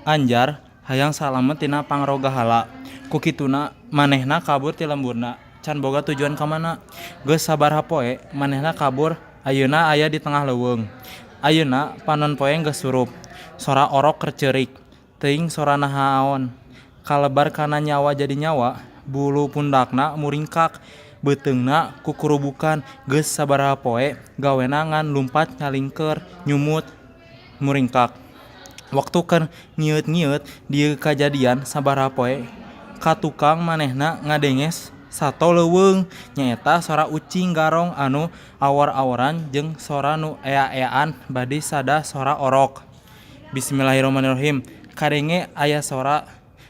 Anjar hayang salamet tina pangroga hala. Ku kituna manehna kabur ti lemburna. Can boga tujuan ka mana? Geus sabaraha poe manehna kabur, ayeuna aya di tengah leuweung. Ayeuna panon poe geus surup. Sora orok keur ceurik. Teuing sora nahaon. Kalebar kana nyawa jadi nyawa, bulu pundakna muringkak. Beuteungna kukurubukan. Geus sabaraha poe gawena ngan lumpat nyalingker, nyumut, muringkak. Waktu keur nyieut-nyieut dieu kajadian sabaraha poe ka tukang manehna ngadenges sato leuweung nyaeta sora ucing garong anu awor-aworan jeung sora nu ea-eaan badi sada sora orok. Bismillahirrahmanirrahim. Kadenge aya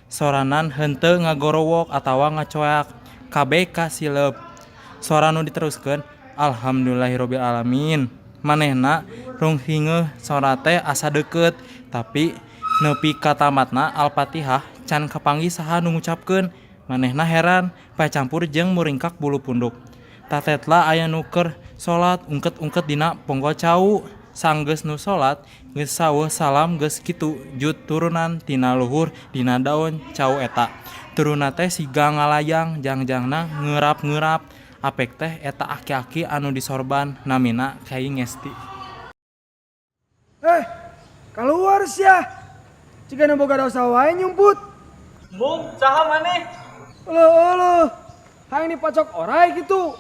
soranan henteu ngagorowok atawa ngacoeak. Kabeh kasilep. Sora nu diteruskeun alhamdulillahirabbil alamin. Manehna rung hingeuh sora teh asa deukeut tapi nepi ka tamatna Al-Fatihah can kapanggih saha nu ngucapkeun. Manehna heran pacampur jeung muringkak bulu punduk. Tatetla aya nu keur salat ungket-ungket dina ponggo cau. Sanggeus nu salat geus saweuh salam geus kitu jut turunan tina luhur dina daun cau eta. Turunna teh siga ngalayang jangjangna ngeurap-ngeurap. Apek teh eta aki-aki anu disorban namina Kyai Ngesti. Keluar sia. Jika boga dosa wae nyumput. Mung, saha maneh? Eueuh. Hayang dipacok orai kitu.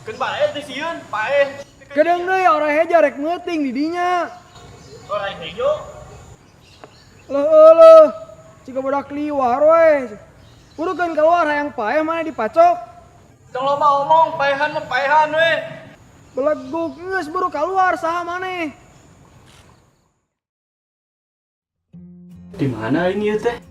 Keun bae teh sieun, paeh. Gedeng deui orai heja rek meuting di dinya. Orai hejo. Eueuh. Jika budak liwar we. Urukeun keluar hayang paeh mana dipacok. Tong loba omong, paehan mah paehan we. Beleguk geus buru keluar saha maneh. Di mana ini teh?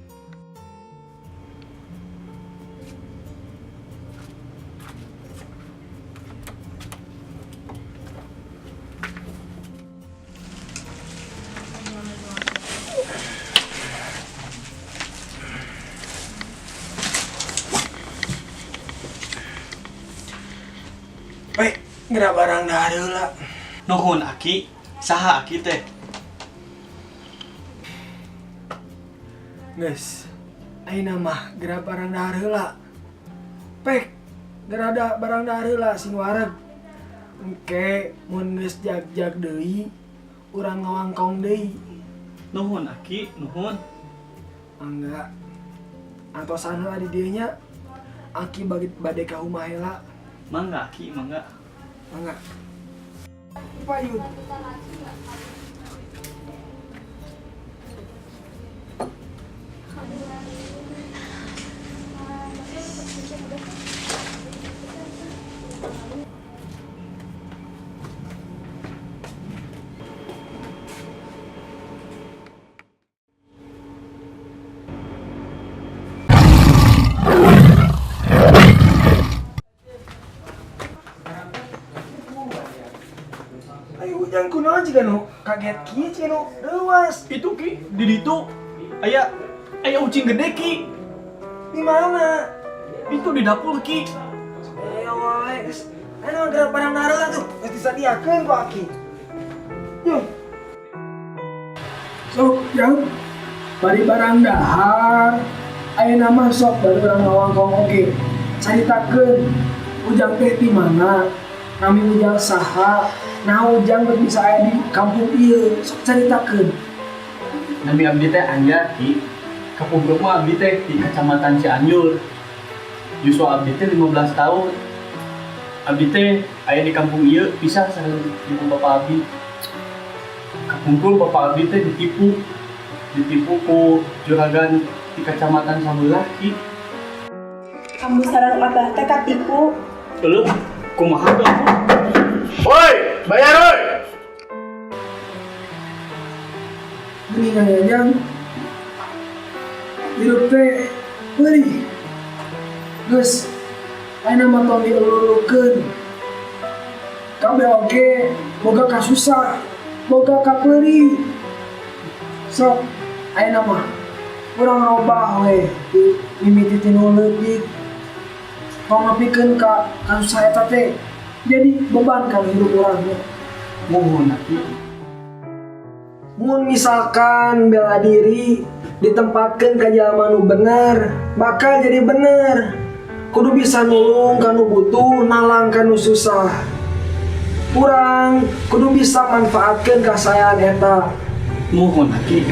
Gerak barang dah heula. Nuhun Aki, saha Aki teh? Geus. Ayeuna mah gerak barang dah heula. Pek, gerada barang dah heula sing wareg. Engke mun geus jag-jag deui, urang ngawangkong deui. Nuhun Aki, nuhun. Mangga. Antosan heula di dieu nya. Aki bade ka rumah heula. Mangga Aki, mangga. Mangga. Payun. Ayo ujang kunaon ciga nu kaget kieu ciga nu leuwas. Itu Ki, di ditu aya ucing gede Ki. Di mana? Itu di dapur Ki. Ayo wae geus. Anu gerak barang dah heula tuh. Geus disadiakeun ku Aki. Yuk. Sok, jauh. Bari barang dahar. Ayeuna mah sok bari urang ngawangkong oge. Caritakeun ujang teh di mana? Nami ujang saha? Nah ujang teh bisa aya di kampung ieu. Sok caritakeun. Nami abdi teh Anjar Ki. Kapungkur mah abdi teh di Kecamatan Cianjur. Yuswa abdi teh 15 tahun. Abdi teh aya di kampung ieu pisah sareng ibu bapak abdi. Kapungkur bapak abdi teh ditipu ku juragan di Kecamatan Sabelah Ki. Ambu sareng abah teh katipu. Eueuh, kumaha tuh? Woi, bayar woi. Mendingan ujang. Hirup teh peulih. Geus ayeuna mah tong dielulukeun. Kabeh oge boga kasusah, boga kapeuli. Sok ayeuna mah urang robah we mimiti tinu leutik. Tong nepikeun ka kasusah eta teh jadi beban ka hidup urang. Muhun Aki. Mun misalkan bela diri ditempatkan ke jalan nu bener bakal jadi bener. Kudu bisa nulung kanu butuh, nalang kanu susah. Kurang kudu bisa manfaatkan kasayaan eta. Mohon Ki.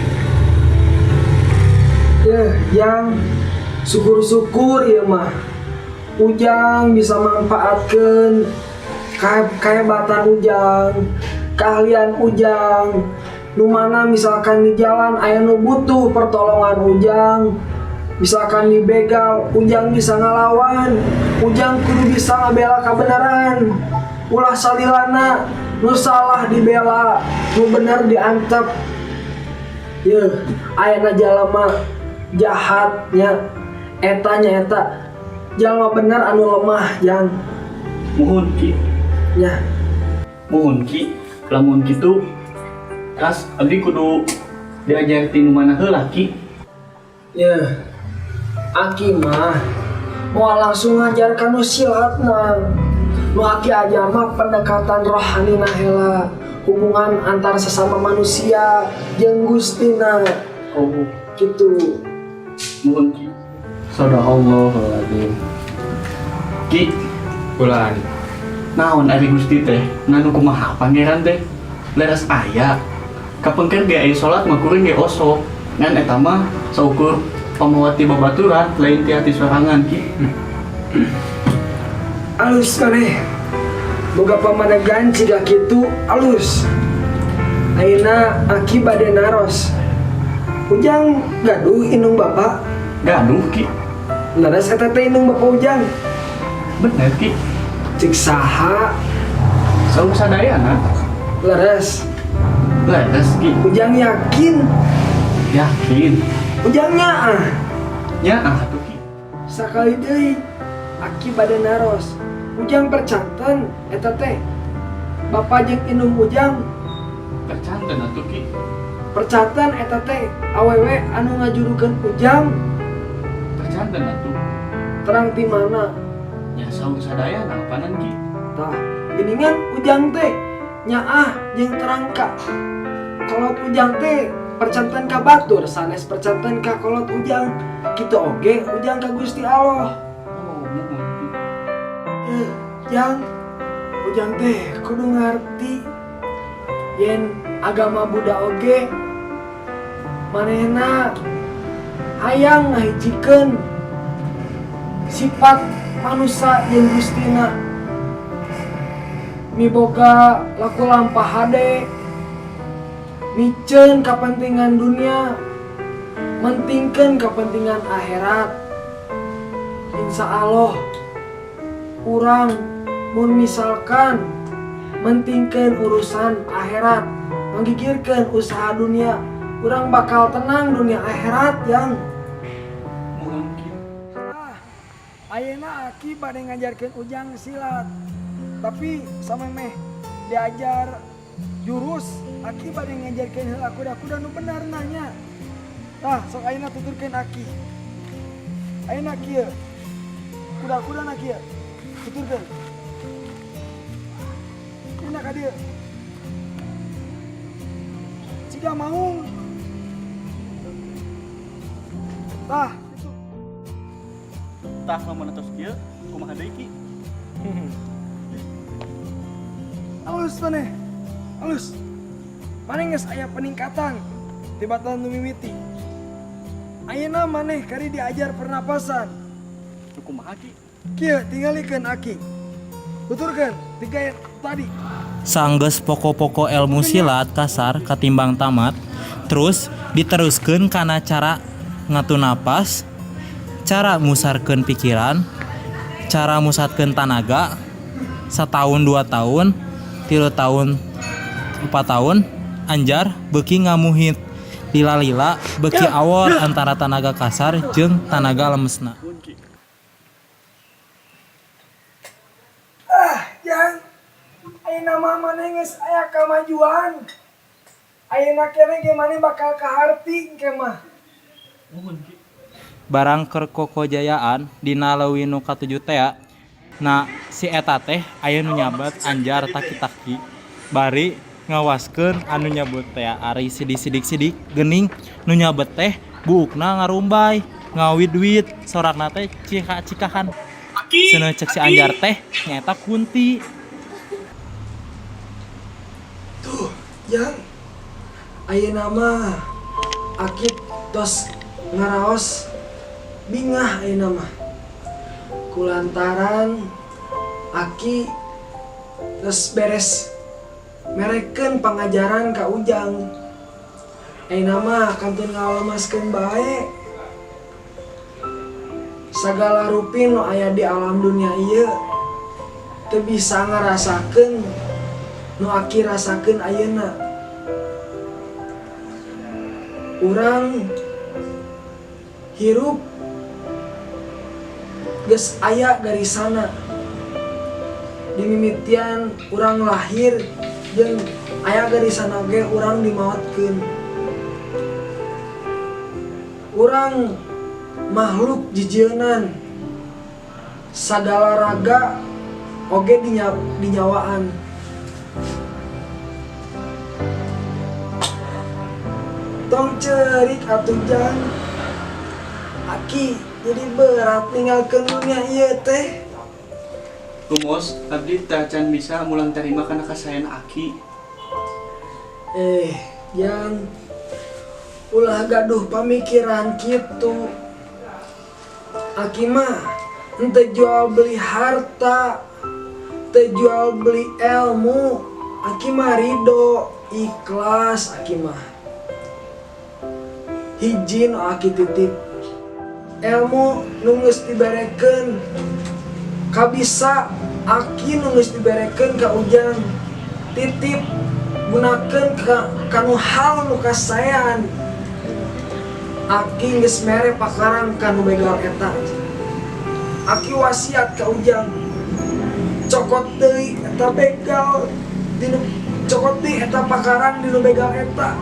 Yang syukur-syukur ya mah Ujang bisa manfaatkan kehebatan Ujang, keahlian Ujang. Nu mana misalkan di jalan aya nu butuh pertolongan Ujang, misalkan dibegal Ujang bisa ngelawan. Ujang kudu bisa ngabela kebenaran. Ulah salilana nu salah dibela, nu bener diantep. Aya jalma jahatnya etanya eta jalma bener anu lemah yang Mohon Ki. nya. Mohon Ki, lamun kitu kas abdi kudu diajar ti nu mana heula Ki. Aki mah mau langsung ngajarkan nu silatna. Nu Aki ajar mah pendekatan rohani na heula, hubungan antar sesama manusia jeung Gustina. Oh, Gitu. mohon Ki. Sadaqallahul Ki, Ulan. naon ari Gusti teh nganu kumaha pangeran teh leres aya kapengker ge aya salat mah kuring ge osok ngan eta mah saukur pamawati babaturan lain ti hati sorangan Ki. Alus maneh boga pamanegan ciga kitu alus. Ayeuna Aki bade naros. Ujang gaduh indung bapak. Gaduh Ki. Leres eta teh indung bapak Ujang. Bener Ki. Cik saha? Saur sadayana. Leres. Leres Ki. Ujang yakin. Yakin. Ujang nyaah. Nyaah tuh Ki. Sakali deui Aki bade naros. Ujang percanten eta teh. Bapak jeung indung Ujang Percanten atuh Ki. percanten eta teh awewe anu ngajurukeun Ujang Percanten atuh. terang ti mana. Ya saur sadayana panan Ki. Tah, geuningan Ujang teh nyaah jeung terangka. Kolot Ujang teh percanten ka batur sanes percanten ka kolot Ujang. Kitu oge Ujang ka Gusti Allah. Oh, mohon Ki. Ujang teh kudu ngarti yen agama Buddha oge manehna hayang ngahijikeun sifat manusia yang Gustina miboga laku lampah hade miceun kepentingan dunia mentingkeun kepentingan akhirat. Insya Allah urang mun misalkan mentingkeun urusan akhirat menggigirkeun usaha dunia urang bakal tenang dunia akhirat yang Mohon Ki. ayeuna Aki bade ngajarkeun Ujang silat tapi samemeh diajar jurus Aki bade ngajarkeun heula kuda-kuda nu bener nanya. Tah sok ayeuna tuturkeun Aki. Ayeuna kieu kuda-kuda na kieu tuturkeun. Ayeuna ka dieu. Ciga maung. Tah itu. Tah lamun atos kieu kumaha deui Ki? Alus maneh. Alus. Maneh geus aya peningkatan tibatan nu mimiti. Ayeuna maneh kari diajar pernapasan. Teu kumaha Ki? Kieu tinggalikeun Aki. Tuturkeun tiga tadi. Sanggeus poko-poko ilmu silat kasar katimbang tamat, terus diteruskeun kana cara ngatu napas, cara musarkeun pikiran, cara musatkeun tanaga, 1 tahun 2 tahun 3 tahun 4 tahun anjar beuki ngamuhit lila-lila beuki awor antara tanaga kasar jeung tanaga lemesna. Mohon Ki. Yang ayeuna mah maneh geus aya kamajuan. Ayeuna keneh ge maneh bakal kaharti engke mah. Mohon Ki. Barang kerkokojayaan dina leuwih nu katujuh teh na si eta teh aya nu nyabat anjar taki-taki bari ngawaskeun anu nyebut teh ari sidik-sidik geuning nu nyabet teh buukna ngarumbay ngawid-wid sorakna teh cika-cikahan cenah cek si Anjar teh nyaeta Kunti. Tuh, yang ayeuna mah Aki tos ngaraos bingah ayeuna mah. Kulantaran Aki geus beres merekeun pangajaran ka Ujang. Ayeuna mah kantun ngalemaskeun bae. Sagala rupin nu aya di alam dunia ieu teu bisa ngarasakeun nu Aki rasakeun ayeuna. Urang hirup geus aya garisana. Di mimitian urang lahir jeung aya garisana ge urang dimaotkeun. Urang makhluk jijieunnan. Sagala raga oge dinyawaan. Tong cerik atuh Jang. Aki jadi berat ninggalkeun dunia ieu teh. Rumus, abdi teh can bisa mulang terima kana kasayan Aki. Jang, ulah gaduh pamikiran kitu. Aki mah henteu jual beli harta, teu jual beli ilmu. Aki mah ridho, ikhlas Aki mah. Hiji nu Aki titip ilmu nu geus diberekeun kabisa Aki nu geus diberekeun ka Ujang. Titip gunakeun kanu hal nu kasayan. Aki geus mere pakarang kanu begal eta. Aki wasiat ka Ujang. Cokot deui eta begal dinu cokot deui eta pakarang dinu begal eta.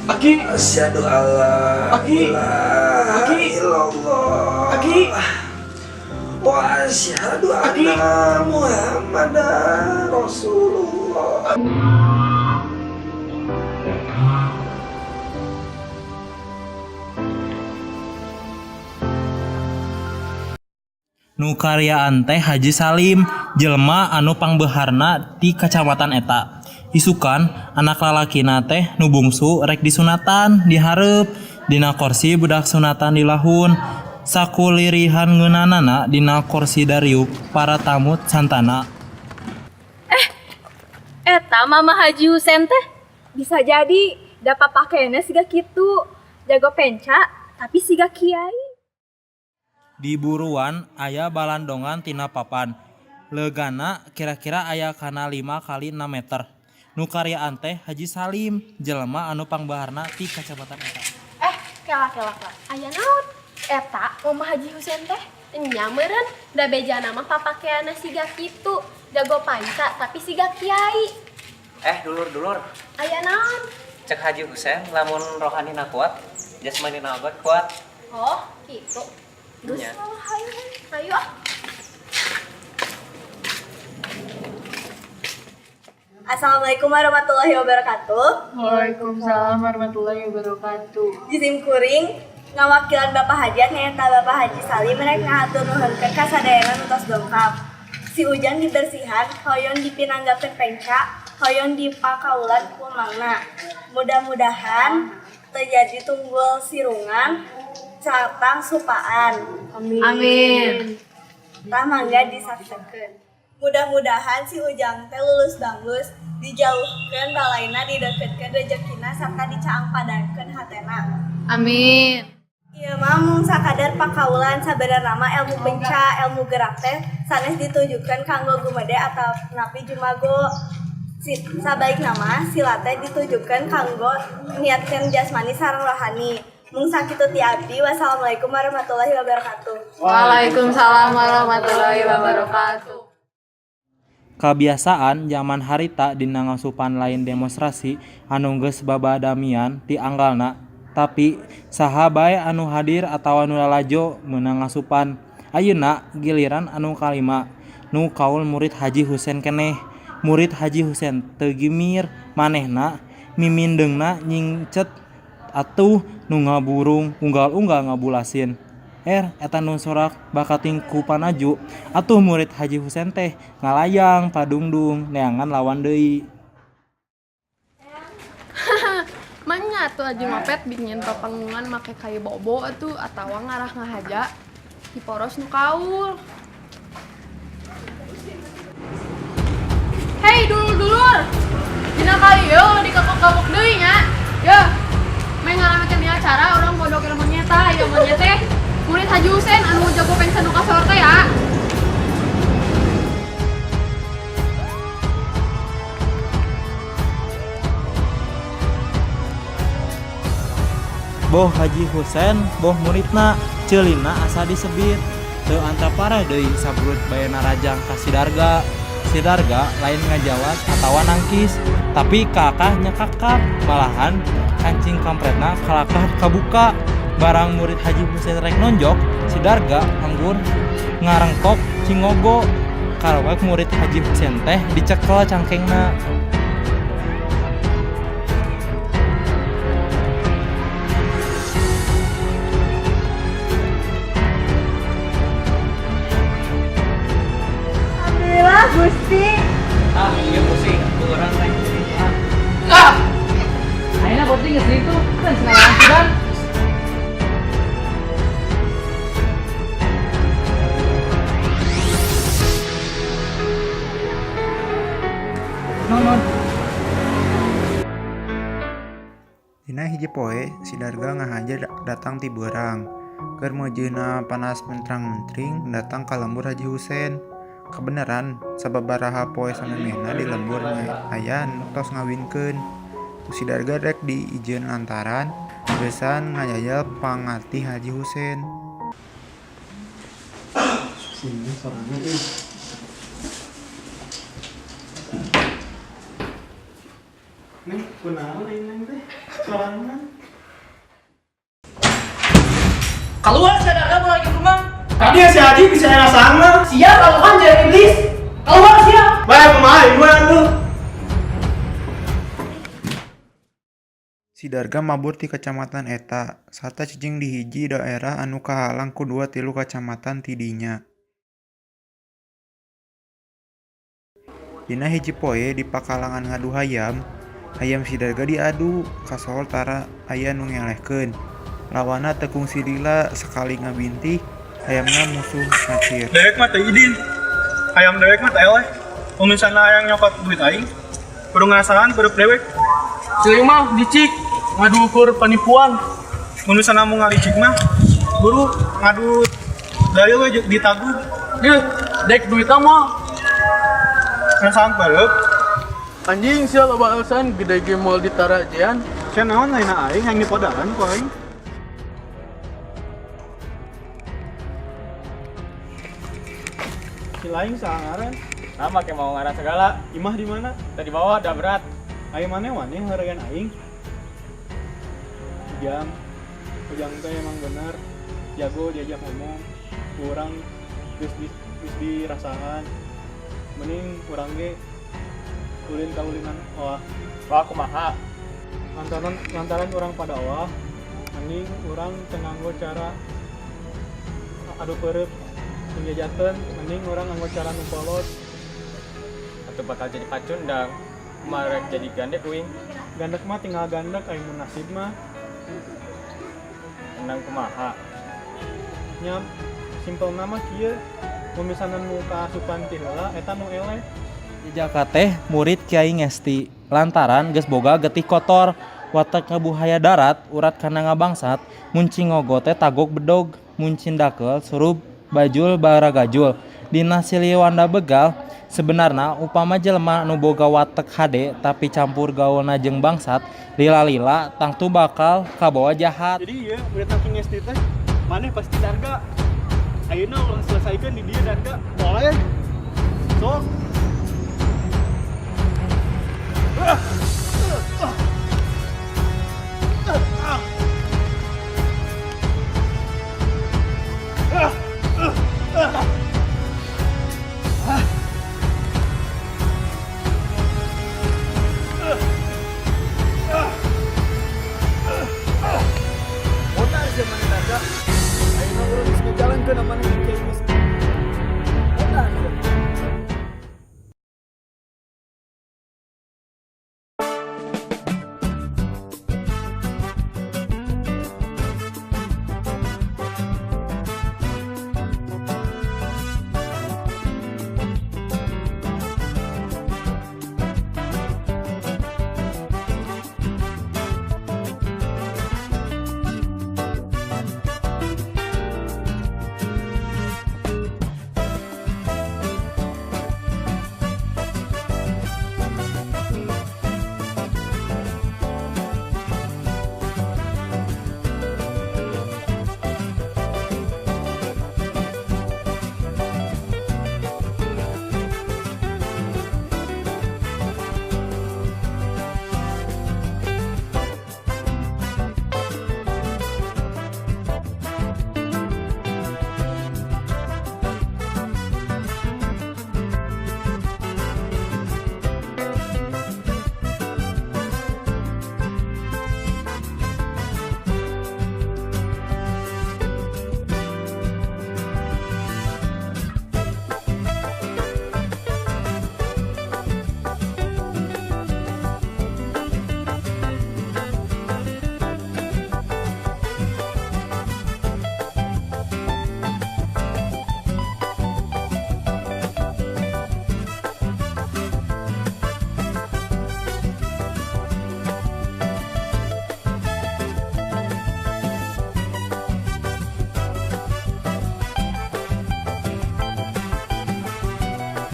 Aki, Asyhadu alla Aki, ilaha Aki, illallah. Aki, Wa asyhadu anna Muhammadar Rasulullah. Nu karyaan teh Haji Salim, jelema anu pangbeharna ti kacamatan eta. Isukan anak lalakina teh nu bungsu rek disunatan di hareup, dina kursi budak sunatan di lahun. Sakulirihan ngeunanana dina kursi dariuk para tamu santana. Eta Mama Haji Husen teh bisa jadi dapat pakaiannya siga kitu, jago penca tapi siga kiai. Di buruan aya balandongan tina papan. Legana kira-kira aya kana 5 kali 6 meter. Nu karyaan teh Haji Salim, jelema anu pangbaharna ti kacamatan eta. Kela. Aya naon? Eta Mama Haji Husen teh nya meureun da bejana mah papakeana siga kitu, jago panca tapi siga kiai. Dulur-dulur, Aya naon? cek Haji Husen lamun rohanina kuat, jasmanina oge kuat. Oh, gitu. Terus Iya. ayo ah. Assalamualaikum warahmatullahi wabarakatuh. Waalaikumsalam warahmatullahi wabarakatuh. Jisim kuring ngawakilan Bapak Haji nyaeta Bapak Haji Salim rek ngahatur nuhunkeun ka sadayana nu tos dongkap. Si Ujang dibersihan, hoyong dipinanggakeun penca, hoyong dipakaulan ku mangna. Mudah-mudahan terjadi tunggul sirungan catang supaan. Amin. Tah mangga disaksekeun. Mudah-mudahan si Ujang teh lulus bagus, dijauhkeun balaina dideketkeun rezekina sarta dicaang padankeun hatena. Amin. Ieu mah mung sakadar pakaulan sabenerna mah ilmu penca, ilmu gerak teh sanes ditujukeun kanggo gumede atau napi jumago. Sabaikna mah sila teh ditujukeun kanggo niatkeun jasmani sareng rohani. Mung sakitu ti abdi. Wassalamualaikum warahmatullahi wabarakatuh. Waalaikumsalam warahmatullahi wabarakatuh. Kebiasaan zaman harita dina ngasupan lain demonstrasi anu geus babadamian ti anggalna, tapi saha bae anu hadir atawa anu lalajo meunang ngasupan. Ayeuna giliran anu kalima nu kaul murid Haji Husen keneh. Murid Haji Husen teu gimir manehna mimindengna nyingcet atuh nu ngaburung unggal-unggal ngabulasin. Eta nu sorak bakating ku panaju atuh murid Haji Husen teh ngalayang padungdung neangan lawan deui. Manya tuh aja mapet bikin panggungan make kayu bobo atuh atawa ngarah ngahaja di poros nu kaul. Hei dulur-dulur, dina kali yo dikakok-kakok deui nya. Yeuh, main ngalamekeun ieu acara urang bodog ilmu nyeta, ieu mah nya teh murid Haji Husen anu jago pengsan nu kasor teh ya. Boh Haji Husen, boh muridna, ceulina asa disebit. Teu antapara deui sabrut bayana rajang ka Sidarga. Sidarga lain ngajawat atawa nangkis, tapi kakah nyekakak, malahan kancing kampretna kalakah kabuka. Barang murid Haji Husen rek nonjok, Sidarga anggur ngarengkok cingogo. Karawak murid Haji Husen teh dicekel cangkengna. Alhamdulillah Gusti. Iya pusing, kurang lagi. Ayeuna boti geus ditu, kan senajan sudan. Non. Dina hiji poe Sidarga ngahaja datang ti beurang. Keur meujeuhna panas mentrang-mentring datang ka lembur Haji Husen. Kebenaran sababaraha poe samemehna di lembur aya nu tos ngawinkeun. Sidarga rek diijeun lantaran besan ngajajal pangati Haji Husen. Sini sorangan euy. Neng, kunaon neng teh? Sorangan. Keluar Sidarga mau lagi rumah. Tadi si Haji bisa enak sana. Siap kalau kan jadi iblis. Keluar siap. Baik pemain gue lu. Sidarga mabur ti kacamatan eta, sarta cicing di hiji daerah anu kahalang ku 2-3 kacamatan ti dinya. Dina hiji poe di pakalangan ngadu hayam Sidarga diadu kasol tara aya nu ngelehkeun. Lawana tekung silila sekali ngabintih, hayamna musuh ngacir. Dewek mah teu idin. Hayam dewek mah teu eleh. Mun misalna hayang nyokot duit aing, kudu ngasaan beureuk dewek. Ceuing mah dicik ngadu ukur penipuan. Mun misalna mau ngalicik mah, buru ngadu dalil we ditagih. Yeuh, dek duitna mah. Ngasaan beureuk. Anjing sia loba alasan gede ge moal ditara jean. Sia naon lainna aing yang dipodaan ku aing. Si lain sangaran. Nama ke mau ngarang segala. Imah di mana? Tadi bawah ada berat. Aing mana wani ngarayan aing. Ujang teh emang bener jago diajak ngomong. Kurang geus dirasakan. Mending urang ge ulin kaulinan wah. Wah kumaha? Lantaran orang pada wah. Mending urang teu nganggo cara adu peureuk penjajakeun, mending urang nganggo cara nu kolot. Atuh bakal jadi pacundang. Marek jadi gandek wing. Gandek mah tinggal gandek aya mun nasib mah. Endang kumaha? Nya simpelna mah kieu. Mun misalna nu kaasupan ti heula eta nu eleh. Jaka teh murid Kiai Ngesti lantaran geus boga getih kotor watak ngabuhaya darat urat kana ngabangsat muncing ngogo teh tagog bedog muncin dakel surup bajul baragajul dina siliwanda begal sebenarna upama jelema nu boga watek hade tapi campur gaulna jeung bangsat lila-lila tangtu bakal kabawa jahat. Jadi ieu murid Ki Ngesti teh maneh pasti Darga. Ayeuna urang selesaikeun di dieu Darga. Boleh. Sok. kenapa nih kayak